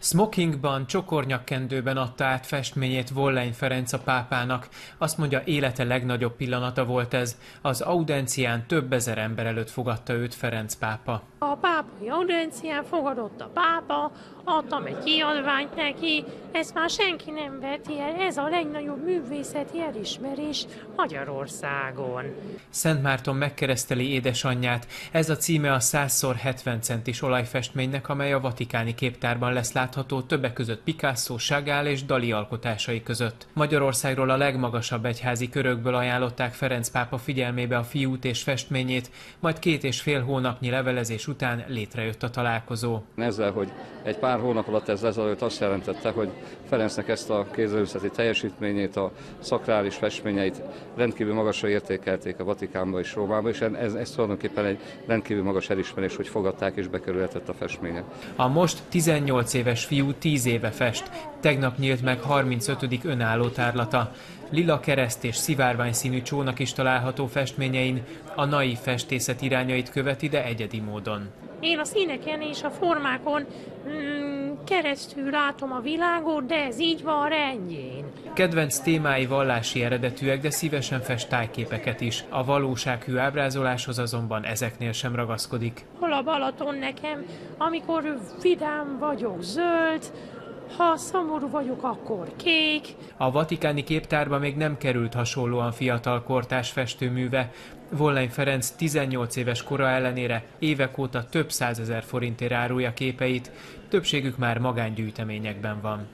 Smokingban, csokornyakkendőben adta át festményét Vollein Ferenc a pápának. Azt mondja, élete legnagyobb pillanata volt ez. Az audiencián több ezer ember előtt fogadta őt Ferenc pápa. A pápai audiencián fogadott a pápa, adtam egy kiadványt neki, ezt már senki nem veti el, ez a legnagyobb művészeti elismerés Magyarországon. Szent Márton megkereszteli édesanyját, ez a címe a 100x70 centis olajfestménynek, amely a vatikáni képtárban lesz látható többek között Picasso, Chagall és Dali alkotásai között. Magyarországról a legmagasabb egyházi körökből ajánlották Ferenc pápa figyelmébe a fiút és festményét, majd 2,5 hónapnyi levelezés után létrejött a találkozó. Ezzel, hogy egy pár hónap alatt ez lezajlott, azt jelentette, hogy Ferencnek ezt a kézművészeti teljesítményét, a szakrális festményeit rendkívül magasra értékelték a Vatikánba és Rómába, és ez tulajdonképpen egy rendkívül magas elismerés, hogy fogadták és bekerülhetett a festmények. A most 18 éves fiú 10 éve fest. Tegnap nyílt meg 35. önálló tárlata. Lila kereszt és szivárvány színű csónak is található festményein, a naív festészet irányait követi, de egyedi módon. Én a színeken és a formákon keresztül látom a világot, de ez így van rendjén. Kedvenc témái vallási eredetűek, de szívesen fest tájképeket is. A valósághű ábrázoláshoz azonban ezeknél sem ragaszkodik. Hol a Balaton nekem, amikor vidám vagyok, zöld, ha szomorú vagyok, akkor kék. A vatikáni képtárba még nem került hasonlóan fiatal kortárs festőműve. Vollein Ferenc 18 éves kora ellenére évek óta több 100 000 forintért árulja képeit, többségük már magángyűjteményekben van.